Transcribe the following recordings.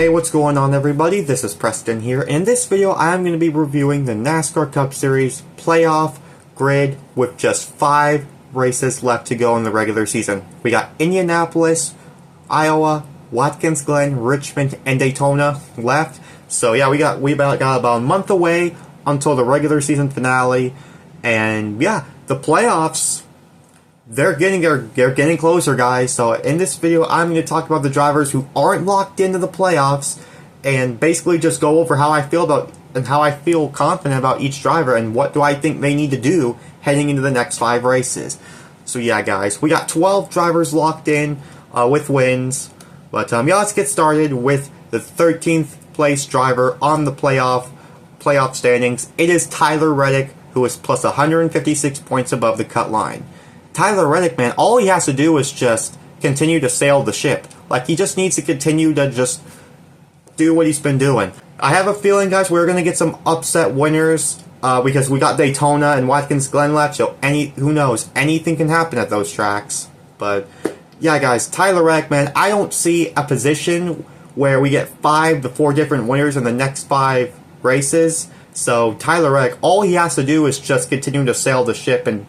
Hey, what's going on everybody? This is Preston here. In this video, I'm going to be reviewing the NASCAR Cup Series playoff grid with just 5 races left to go in the regular season. We got Indianapolis, Iowa, Watkins Glen, Richmond, and Daytona left. So yeah, we got about a month away until the regular season finale. And yeah, the playoffs, they're getting closer, guys. So in this video, I'm going to talk about the drivers who aren't locked into the playoffs, and basically just go over how I feel about and how I feel confident about each driver and what do I think they need to do heading into the next 5 races. So yeah, guys, we got 12 drivers locked in with wins. But yeah, let's get started with the 13th place driver on the playoff standings. It is Tyler Reddick, who is plus 156 points above the cut line. Tyler Reddick, man, all he has to do is just continue to sail the ship. Like, he just needs to continue to just do what he's been doing. I have a feeling, guys, we're going to get some upset winners because we got Daytona and Watkins Glen left, so who knows, anything can happen at those tracks. But yeah, guys, Tyler Reddick, man, I don't see a position where we get 5 to 4 different winners in the next 5 races. So Tyler Reddick, all he has to do is just continue to sail the ship, and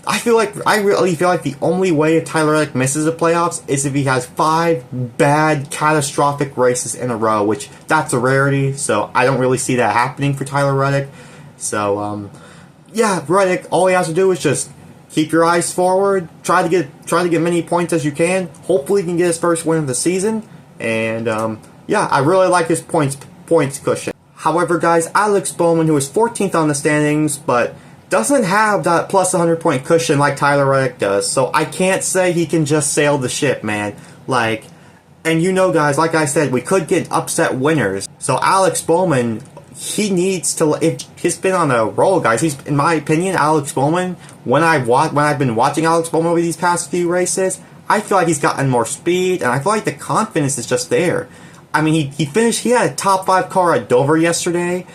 I really feel like the only way Tyler Reddick misses the playoffs is if he has 5 bad, catastrophic races in a row, which that's a rarity, so I don't really see that happening for Tyler Reddick. So, yeah, Reddick, all he has to do is just keep your eyes forward, try to get many points as you can. Hopefully he can get his first win of the season, and, yeah, I really like his points cushion. However, guys, Alex Bowman, who is 14th on the standings, but doesn't have that plus 100 point cushion like Tyler Reddick does, so I can't say he can just sail the ship, man. Like, and you know, guys, like I said, we could get upset winners. So Alex Bowman, he needs to. If he's been on a roll, guys. He's, in my opinion, Alex Bowman. When I've been watching Alex Bowman over these past few races, I feel like he's gotten more speed, and I feel like the confidence is just there. I mean, he finished. He had a top 5 car at Dover yesterday,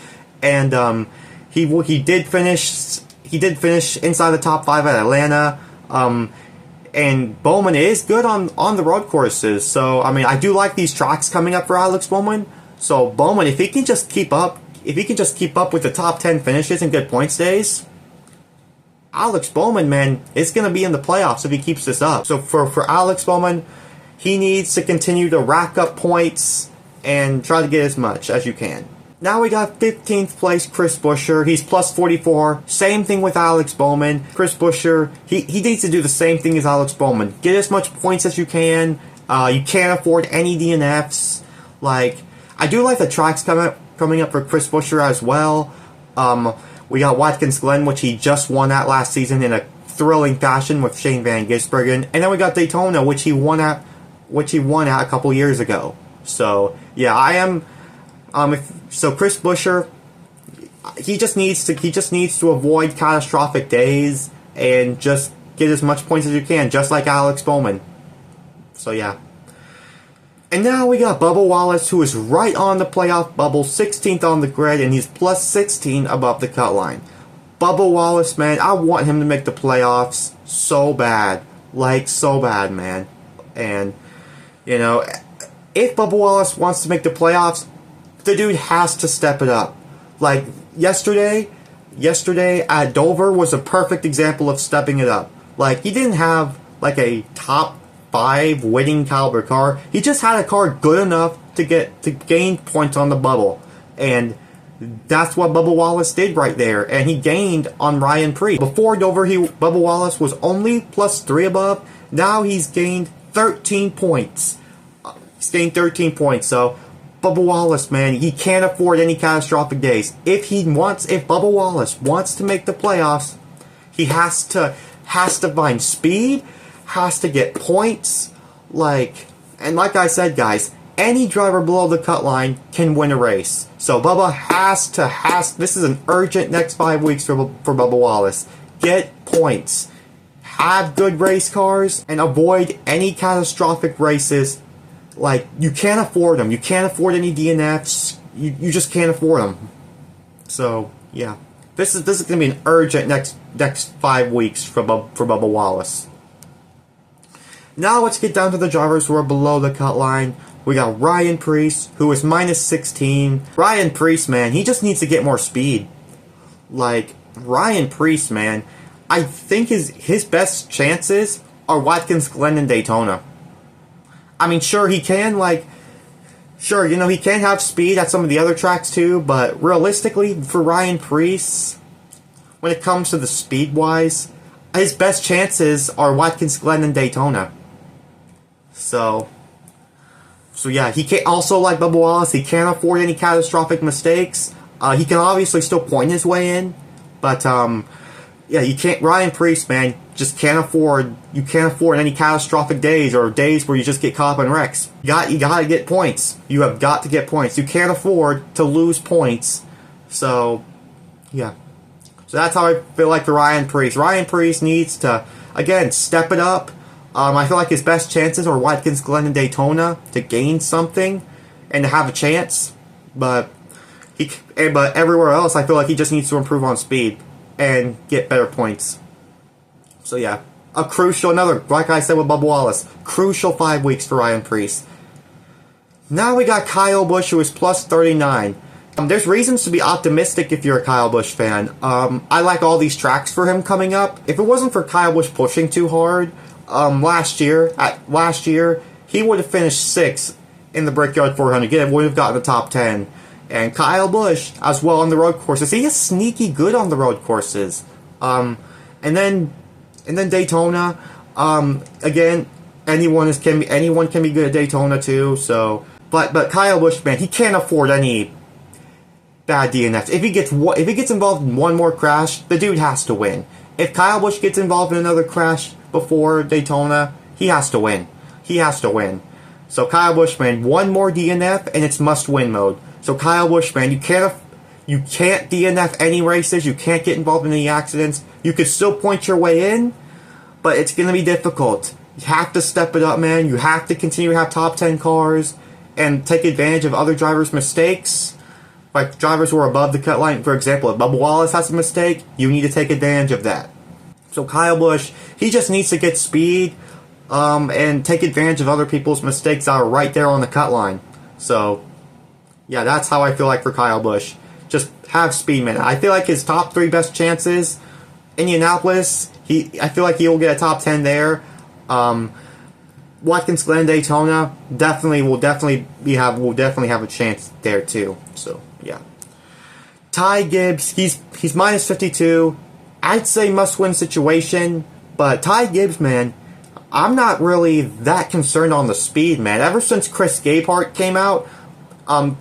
and he did finish. He did finish inside the top 5 at Atlanta, and Bowman is good on the road courses. So I mean, I do like these tracks coming up for Alex Bowman. So Bowman, if he can just keep up with the top 10 finishes and good points days, Alex Bowman, man, is going to be in the playoffs if he keeps this up. So for Alex Bowman, he needs to continue to rack up points and try to get as much as you can. Now we got 15th place Chris Buescher. He's plus 44. Same thing with Alex Bowman. Chris Buescher, he needs to do the same thing as Alex Bowman. Get as much points as you can. You can't afford any DNFs. Like, I do like the tracks coming up for Chris Buescher as well. We got Watkins Glen, which he just won at last season in a thrilling fashion with Shane Van Gisbergen. And then we got Daytona, which he won at a couple years ago. So yeah, I am. So Chris Buescher, he just needs to avoid catastrophic days and just get as much points as you can, just like Alex Bowman. So yeah. And now we got Bubba Wallace, who is right on the playoff bubble, 16th on the grid, and he's plus 16 above the cut line. Bubba Wallace, man, I want him to make the playoffs so bad. Like, so bad, man. And, you know, if Bubba Wallace wants to make the playoffs, the dude has to step it up. Like, yesterday at Dover was a perfect example of stepping it up. Like, he didn't have, like, a top 5 winning caliber car. He just had a car good enough to gain points on the bubble. And that's what Bubba Wallace did right there. And he gained on Ryan Preece. Before Dover, Bubba Wallace was only plus 3 above. Now he's gained 13 points. So Bubba Wallace, man, he can't afford any catastrophic days. If Bubba Wallace wants to make the playoffs, he has to find speed, has to get points, and like I said, guys, any driver below the cut line can win a race. So Bubba this is an urgent next 5 weeks for Bubba Wallace. Get points, have good race cars, and avoid any catastrophic races. Like, you can't afford them. You can't afford any DNFs. You just can't afford them. So yeah, this is going to be an urgent next 5 weeks for Bubba Wallace. Now let's get down to the drivers who are below the cut line. We got Ryan Preece, who is minus 16. Ryan Preece, man, he just needs to get more speed. Like, Ryan Preece, man, I think his best chances are Watkins Glen and Daytona. I mean, sure, he can, he can have speed at some of the other tracks too, but realistically, for Ryan Preece, when it comes to the speed-wise, his best chances are Watkins Glen and Daytona. So yeah, he can't, also like Bubba Wallace, he can't afford any catastrophic mistakes. He can obviously still point his way in, but yeah, you can't. Ryan Preece, man, just can't afford. You can't afford any catastrophic days or days where you just get caught up in wrecks. You gotta get points. You have got to get points. You can't afford to lose points. So yeah, so that's how I feel like for Ryan Preece. Ryan Preece needs to again step it up. I feel like his best chances are Watkins Glen and Daytona to gain something and to have a chance, but everywhere else, I feel like he just needs to improve on speed and get better points. So yeah, like I said with Bubba Wallace, crucial 5 weeks for Ryan Preece. Now we got Kyle Busch, who is plus 39. There's reasons to be optimistic if you're a Kyle Busch fan. I like all these tracks for him coming up. If it wasn't for Kyle Busch pushing too hard, last year, he would have finished 6th in the Brickyard 400. Again, would have gotten the top 10. And Kyle Busch, as well on the road courses, he is sneaky good on the road courses. And then Daytona. Again, anyone can be good at Daytona too. So, but Kyle Busch, man, he can't afford any bad DNFs. If he gets involved in one more crash, the dude has to win. If Kyle Busch gets involved in another crash before Daytona, he has to win. He has to win. So Kyle Busch, man, one more DNF and it's must-win mode. So Kyle Busch, man, you can't DNF any races. You can't get involved in any accidents. You could still point your way in, but it's going to be difficult. You have to step it up, man. You have to continue to have top 10 cars and take advantage of other drivers' mistakes. Like drivers who are above the cut line. For example, if Bubba Wallace has a mistake, you need to take advantage of that. So Kyle Busch, he just needs to get speed and take advantage of other people's mistakes that are right there on the cut line. So yeah, that's how I feel like for Kyle Busch. Just have speed, man. I feel like his top 3 best chances, Indianapolis, I feel like he will get a top 10 there. Watkins Glen, Daytona, will definitely have a chance there too. So yeah. Ty Gibbs, he's minus 52. I'd say must-win situation, but Ty Gibbs, man, I'm not really that concerned on the speed, man. Ever since Chris Gabehart came up on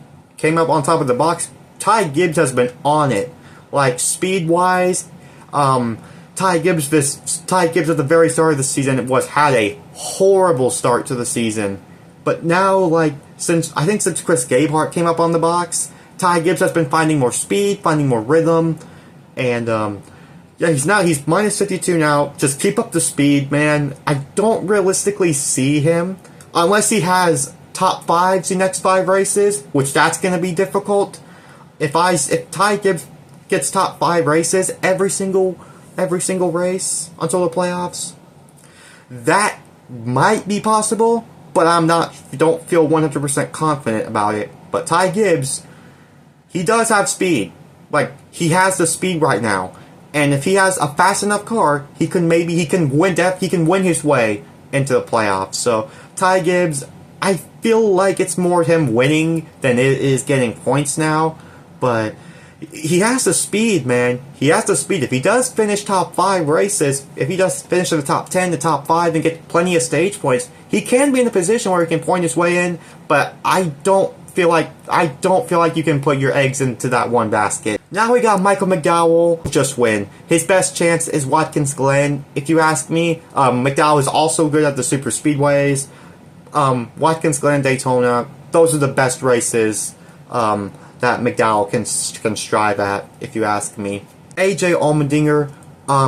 top of the box, Ty Gibbs has been on it. Like, speed-wise, Ty Gibbs at the very start of the season had a horrible start to the season. But now, like, since Chris Gabehart came up on the box, Ty Gibbs has been finding more speed, finding more rhythm, and, yeah, he's minus 52 now. Just keep up the speed, man. I don't realistically see him, unless he has top 5s the next 5 races, which that's going to be difficult. If Ty Gibbs gets top 5 races every single race until the playoffs, that might be possible, but don't feel 100% confident about it. But Ty Gibbs, he does have speed. Like, he has the speed right now. And if he has a fast enough car, he can win his way into the playoffs. So Ty Gibbs, I feel like it's more him winning than it is getting points now. But he has the speed, man. He has the speed. If he does finish top 5 races, if he does finish in the top 10, the top 5, and get plenty of stage points, he can be in a position where he can point his way in. But I don't feel like you can put your eggs into that one basket. Now we got Michael McDowell, just win. His best chance is Watkins Glen, if you ask me. McDowell is also good at the super speedways. Watkins Glen, Daytona, those are the best races that McDowell can strive at, if you ask me. AJ Allmendinger,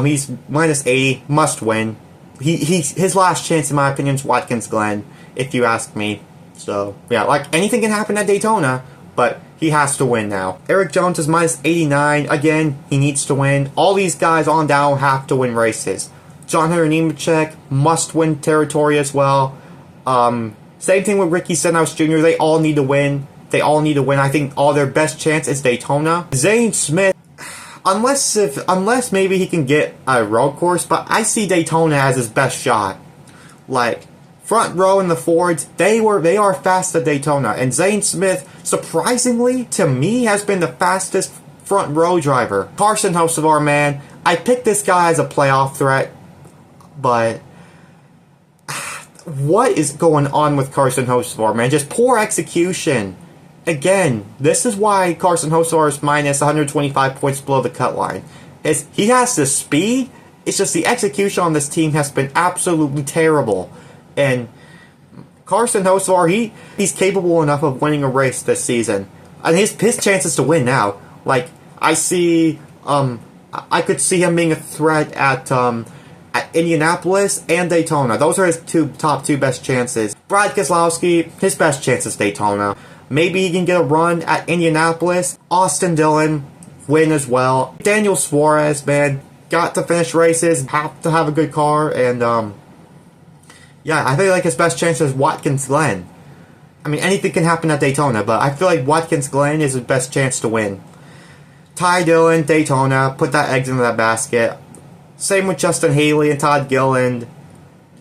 he's minus 80, must win. His last chance, in my opinion, is Watkins Glen, if you ask me. So, yeah, like, anything can happen at Daytona, but he has to win now. Eric Jones is minus 89. Again, he needs to win. All these guys on down have to win races. John Hunter Nemechek must win territory as well. Same thing with Ricky Stenhouse Jr. They all need to win. They all need to win. I think all their best chance is Daytona. Zane Smith, unless maybe he can get a road course, but I see Daytona as his best shot. Like, front row in the Fords, they are fast at Daytona. And Zane Smith, surprisingly, to me, has been the fastest front row driver. Carson Hocevar, man, I picked this guy as a playoff threat, but what is going on with Carson Hocevar, man? Just poor execution. Again, this is why Carson Hocevar is minus 125 points below the cut line. He has the speed, it's just the execution on this team has been absolutely terrible. And Carson Hocevar, he's capable enough of winning a race this season. And his chances to win now, like, I could see him being a threat at Indianapolis and Daytona. Those are his top two best chances. Brad Keselowski, his best chance is Daytona. Maybe he can get a run at Indianapolis. Austin Dillon, win as well. Daniel Suarez, man, got to finish races, have to have a good car, and yeah, I feel like his best chance is Watkins Glen. I mean, anything can happen at Daytona, but I feel like Watkins Glen is his best chance to win. Ty Dillon, Daytona, put that eggs into that basket. Same with Justin Haley and Todd Gilliland.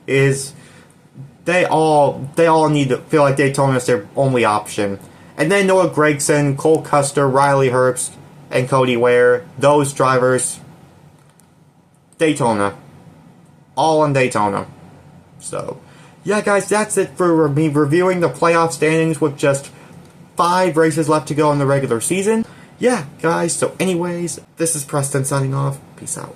They all need to feel like Daytona is their only option. And then Noah Gragson, Cole Custer, Riley Herbst, and Cody Ware. Those drivers, Daytona. All in Daytona. So, yeah, guys, that's it for me reviewing the playoff standings with just 5 races left to go in the regular season. Yeah, guys, so anyways, this is Preston signing off. Peace out.